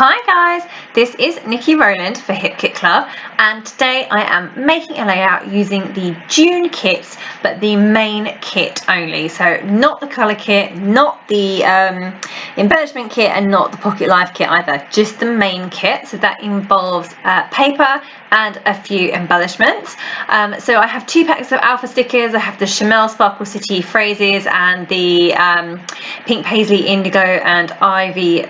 Hi guys, this is Nikki Rowland for Hip Kit Club, and today I am making a layout using the June kits, but the main kit only. So not the colour kit, not the embellishment kit, and not the Pocket Life kit either, just the main kit. So that involves paper and a few embellishments. So I have 2 packs of alpha stickers. I have the Chamel Sparkle City phrases and the pink paisley indigo and ivy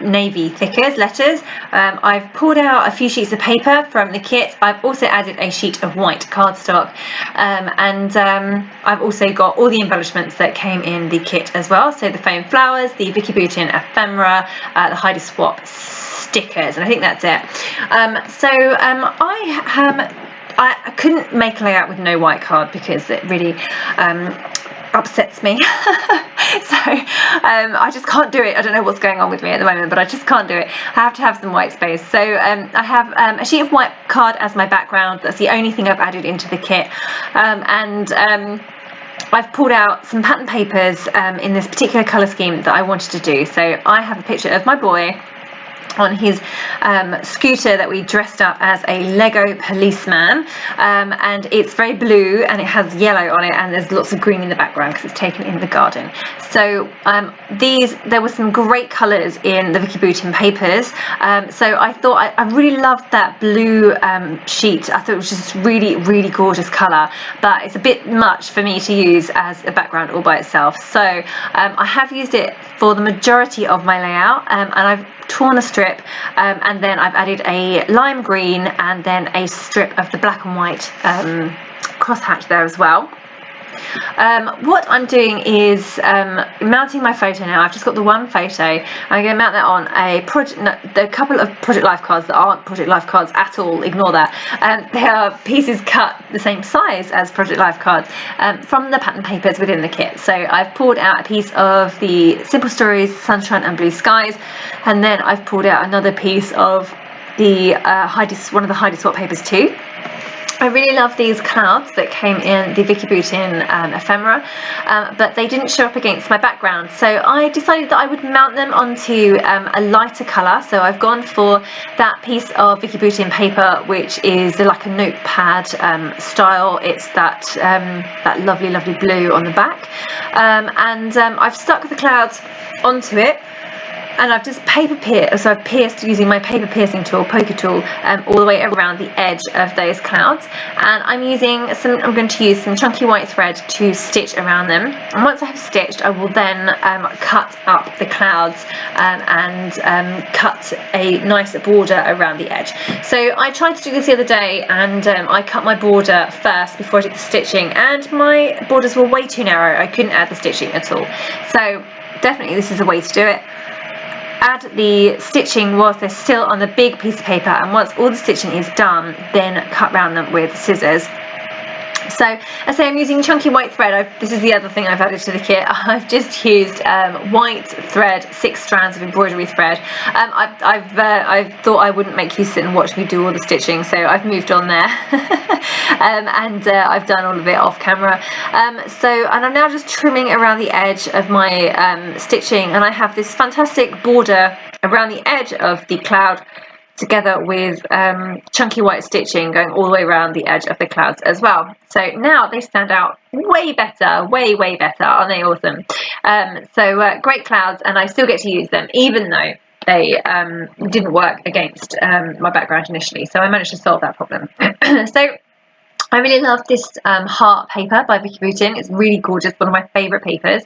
navy thickers letters. I've pulled out a few sheets of paper from the kit. I've also added a sheet of white cardstock, and I've also got all the embellishments that came in the kit as well. So the foam flowers, the Vicki Boutin ephemera, the Heidi Swap stickers, and I think that's it. I couldn't make a layout with no white card because it really upsets me. So I just can't do it. I don't know what's going on with me at the moment, but I just can't do it. I have to have some white space. So I have a sheet of white card as my background. That's the only thing I've added into the kit, I've pulled out some pattern papers in this particular colour scheme that I wanted to do. So I have a picture of my boy on his scooter that we dressed up as a Lego policeman, and it's very blue and it has yellow on it, and there's lots of green in the background because it's taken in the garden. So there were some great colours in the Vicki Boutin papers, so I thought I really loved that blue sheet. I thought it was just really gorgeous colour, but it's a bit much for me to use as a background all by itself. So I have used it for the majority of my layout, and I've torn a strip, and then I've added a lime green and then a strip of the black and white crosshatch there as well. What I'm doing is mounting my photo now. I've just got the one photo. I'm going to mount that on a couple of Project Life cards that aren't Project Life cards at all. Ignore that. They are pieces cut the same size as Project Life cards from the pattern papers within the kit. So I've pulled out a piece of the Simple Stories Sunshine and Blue Skies, and then I've pulled out another piece of the one of the Heidi Swap papers too. I really love these clouds that came in the Vicki Boutin ephemera, but they didn't show up against my background, so I decided that I would mount them onto a lighter colour. So I've gone for that piece of Vicki Boutin paper, which is like a notepad style. It's that lovely blue on the back, and I've stuck the clouds onto it. And I've just I've pierced using my paper piercing tool, poker tool, all the way around the edge of those clouds. And I'm going to use some chunky white thread to stitch around them. And once I have stitched, I will then cut up the clouds and cut a nice border around the edge. So I tried to do this the other day, and I cut my border first before I did the stitching, and my borders were way too narrow. I couldn't add the stitching at all. So definitely this is a way to do it. Add the stitching whilst they're still on the big piece of paper, and once all the stitching is done, then cut round them with scissors. So I say I'm using chunky white thread. This is the other thing I've added to the kit. I've just used white thread, 6 strands of embroidery thread. I thought I wouldn't make you sit and watch me do all the stitching, so I've moved on there. And I've done all of it off camera. And I'm now just trimming around the edge of my stitching, and I have this fantastic border around the edge of the cloud, together with chunky white stitching going all the way around the edge of the clouds as well. So now they stand out way better, way better. Aren't they awesome? Great clouds, and I still get to use them even though they didn't work against my background initially. So I managed to solve that problem. So I really love this heart paper by Vicki Boutin. It's really gorgeous, one of my favourite papers.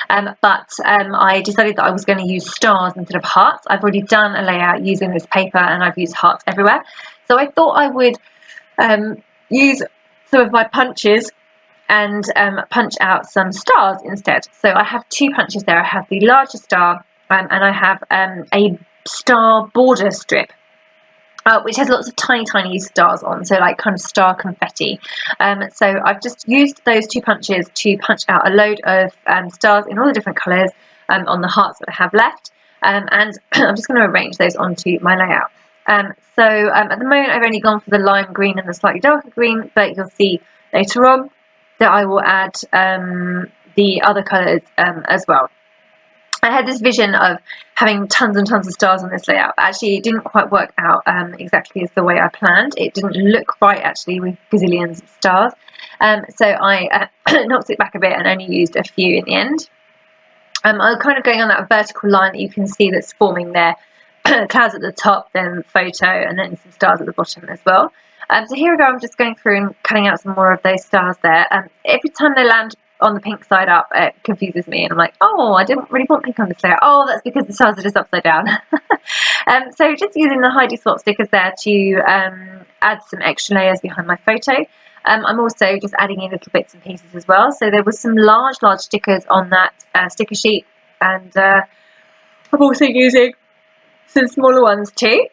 But I decided that I was going to use stars instead of hearts. I've already done a layout using this paper, and I've used hearts everywhere. So I thought I would use some of my punches and punch out some stars instead. So I have 2 punches there. I have the larger star, and I have a star border strip, which has lots of tiny stars on, so like kind of star confetti. So I've just used those 2 punches to punch out a load of stars in all the different colours on the hearts that I have left, and I'm just going to arrange those onto my layout. At the moment I've only gone for the lime green and the slightly darker green, but you'll see later on that I will add the other colours as well. I had this vision of having tons and tons of stars on this layout. Actually, it didn't quite work out exactly as the way I planned. It didn't look right, actually, with gazillions of stars. So I knocked it back a bit and only used a few in the end. I'm kind of going on that vertical line that you can see that's forming there. Clouds at the top, then photo, and then some stars at the bottom as well. So here we go, I'm just going through and cutting out some more of those stars there. Every time they land on the pink side up, it confuses me, and I'm like, oh, I didn't really want pink on this layer. Oh, that's because the stars are just upside down. So just using the Heidi Swap stickers there to add some extra layers behind my photo. I'm also just adding in little bits and pieces as well. So there was some large stickers on that sticker sheet, and I'm also using some smaller ones too.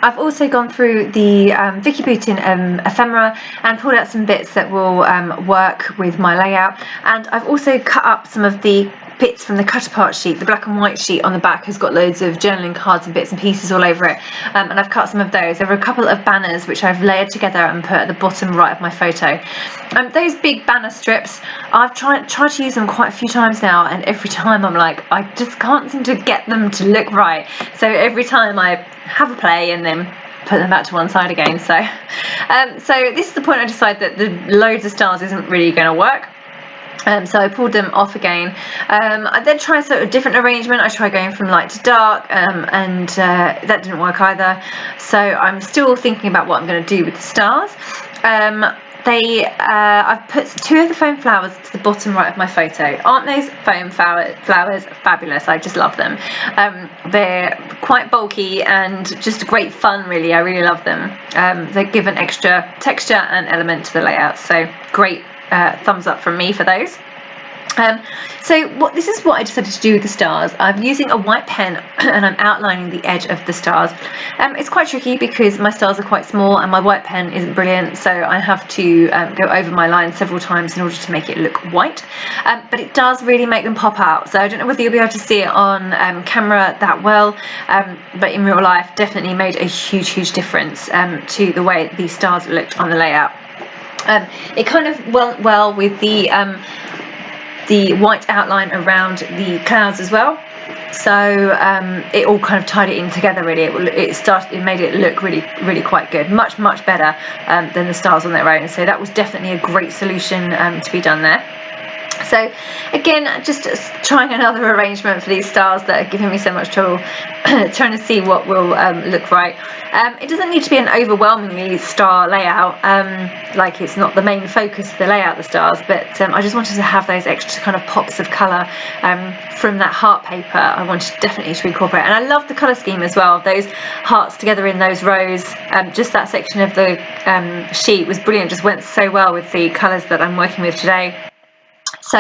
I've also gone through the Vicki Boutin ephemera and pulled out some bits that will work with my layout, and I've also cut up some of the bits from the cut apart sheet. The black and white sheet on the back has got loads of journaling cards and bits and pieces all over it, and I've cut some of those. There were a couple of banners which I've layered together and put at the bottom right of my photo. Those big banner strips, I've tried to use them quite a few times now, and every time I'm like, I just can't seem to get them to look right. So every time I have a play and then put them back to one side again. So this is the point I decided that the loads of stars isn't really going to work. So I pulled them off again. I then tried sort of different arrangement. I tried going from light to dark, and that didn't work either. So I'm still thinking about what I'm going to do with the stars. I've put two of the foam flowers to the bottom right of my photo. Aren't those foam flowers fabulous? I just love them. They're quite bulky and just great fun, really. I really love them. They give an extra texture and element to the layout. So great thumbs up from me for those. This is what I decided to do with the stars. I'm using a white pen and I'm outlining the edge of the stars. It's quite tricky because my stars are quite small and my white pen isn't brilliant, so I have to go over my line several times in order to make it look white. But it does really make them pop out. So I don't know whether you'll be able to see it on camera that well, but in real life definitely made a huge difference to the way these stars looked on the layout. It kind of went well with the white outline around the clouds as well, so it all kind of tied it in together really. It made it look really quite good, much better than the stars on their own. So that was definitely a great solution to be done there. So again, just trying another arrangement for these stars that are giving me so much trouble, trying to see what will look right. It doesn't need to be an overwhelmingly star layout, like it's not the main focus of the layout, the stars, but I just wanted to have those extra kind of pops of colour from that heart paper. I wanted definitely to incorporate, and I love the colour scheme as well. Those hearts together in those rows, just that section of the sheet was brilliant, just went so well with the colours that I'm working with today. So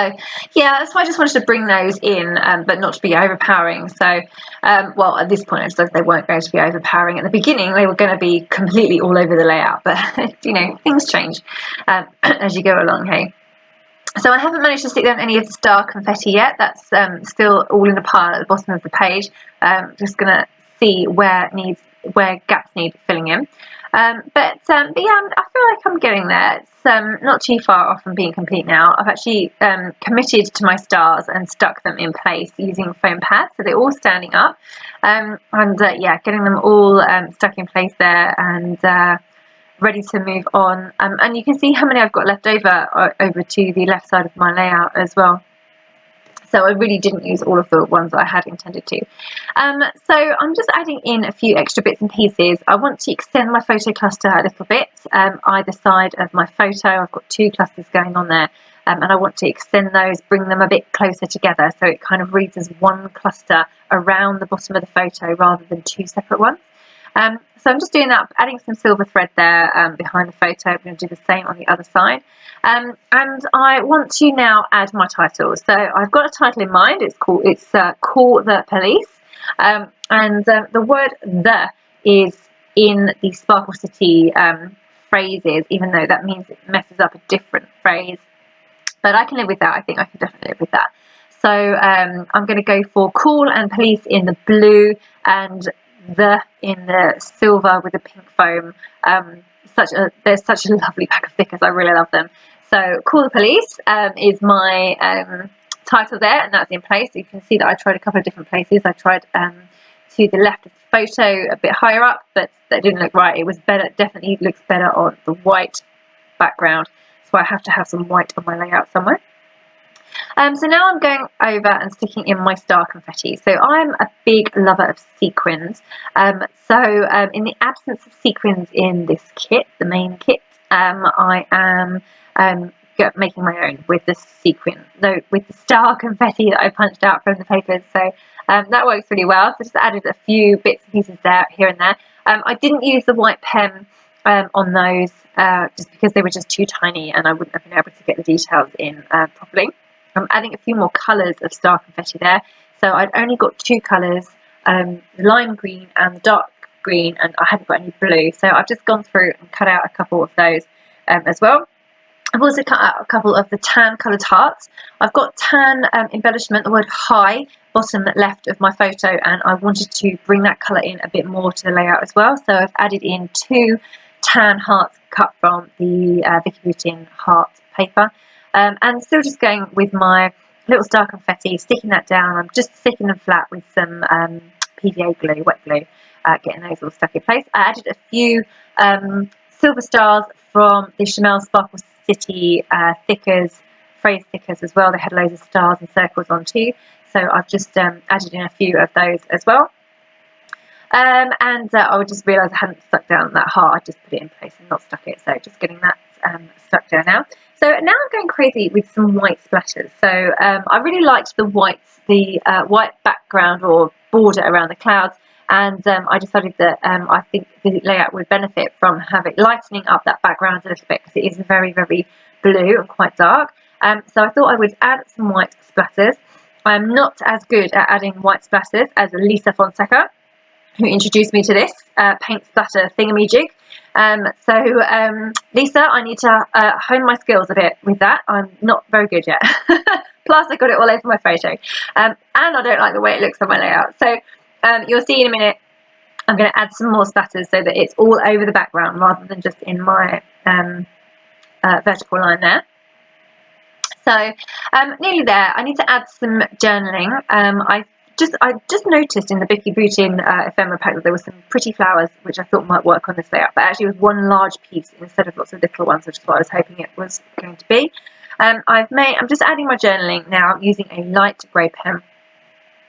yeah, that's why I just wanted to bring those in, but not to be overpowering. So well, at this point I decided they weren't going to be overpowering. At the beginning they were going to be completely all over the layout, but you know, things change as you go along, hey. So I haven't managed to stick down any of the star confetti yet. That's still all in the pile at the bottom of the page. Just going to see where gaps need filling in. But yeah, I feel like I'm getting there. It's not too far off from being complete now. I've actually committed to my stars and stuck them in place using foam pads, so they're all standing up. Yeah, getting them all stuck in place there and ready to move on. And you can see how many I've got left over to the left side of my layout as well. So I really didn't use all of the ones that I had intended to. So I'm just adding in a few extra bits and pieces. I want to extend my photo cluster a little bit, either side of my photo. I've got two clusters going on there, and I want to extend those, bring them a bit closer together, so it kind of reads as one cluster around the bottom of the photo rather than two separate ones. So I'm just doing that, adding some silver thread there behind the photo. I'm going to do the same on the other side. And I want to now add my title. So I've got a title in mind. It's Call the Police. And the word "the" is in the Sparkle City phrases, even though that means it messes up a different phrase. But I can live with that. I think I can definitely live with that. So I'm going to go for Call and Police in the blue and the in the silver with the pink foam. There's such a lovely pack of stickers. I really love them. So Call the Police is my title there, and that's in place. So you can see that I tried a couple of different places. I tried to the left of the photo, a bit higher up, but that didn't look right. It was better, definitely looks better on the white background, so I have to have some white on my layout somewhere. So now I'm going over and sticking in my star confetti. So I'm a big lover of sequins. So in the absence of sequins in this kit, the main kit, I am making my own with the sequin, with the star confetti that I punched out from the papers. So that works really well. So just added a few bits and pieces there, here and there. I didn't use the white pen on those just because they were just too tiny and I wouldn't have been able to get the details in properly. I'm adding a few more colours of star confetti there. So I'd only got 2 colours, the lime green and the dark green, and I hadn't got any blue. So I've just gone through and cut out a couple of those as well. I've also cut out a couple of the tan coloured hearts. I've got tan embellishment, the word high, bottom left of my photo, and I wanted to bring that colour in a bit more to the layout as well. So I've added in 2 tan hearts cut from the Vicki Boutin heart paper. And still just going with my little star confetti, sticking that down. I'm just sticking them flat with some PVA glue, wet glue, getting those all stuck in place. I added a few silver stars from the Chanel Sparkle City thickers, phrase thickers as well. They had loads of stars and circles on too. So I've just added in a few of those as well. And I just realised I hadn't stuck down that heart. I just put it in place and not stuck it. So just getting that stuck down now. So now I'm going crazy with some white splatters. So I really liked the white background or border around the clouds, and I decided that I think the layout would benefit from lightening up that background a little bit, because it is very, very blue and quite dark. So I thought I would add some white splatters. I'm not as good at adding white splatters as Lisa Fonseca, who introduced me to this paint splatter thingamajig. Lisa, I need to hone my skills a bit with that. I'm not very good yet. Plus, I got it all over my photo. And I don't like the way it looks on my layout. So you'll see in a minute, I'm going to add some more splatters so that it's all over the background rather than just in my vertical line there. So nearly there. I need to add some journaling. I just noticed in the Vicki Boutin ephemera pack that there were some pretty flowers which I thought might work on this layout, but actually it was one large piece instead of lots of little ones, which is what I was hoping it was going to be. I'm just adding my journaling now using a light grey pen,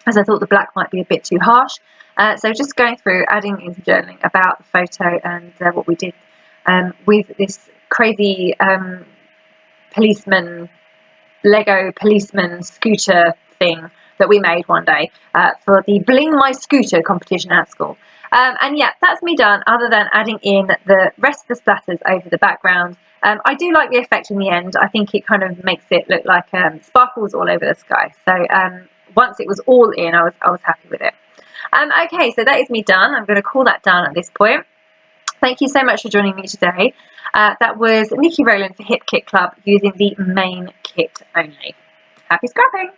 as I thought the black might be a bit too harsh. So just going through, adding in some journaling about the photo and what we did with this crazy Lego policeman scooter thing that we made one day for the Bling My Scooter competition at school. And yeah, that's me done, other than adding in the rest of the splatters over the background. I do like the effect in the end. I think it kind of makes it look like sparkles all over the sky. So once it was all in, I was happy with it. Okay, so that is me done. I'm going to call that done at this point. Thank you so much for joining me today. That was Niki Rowland for Hip Kit Club using the main kit only. Happy scrapping!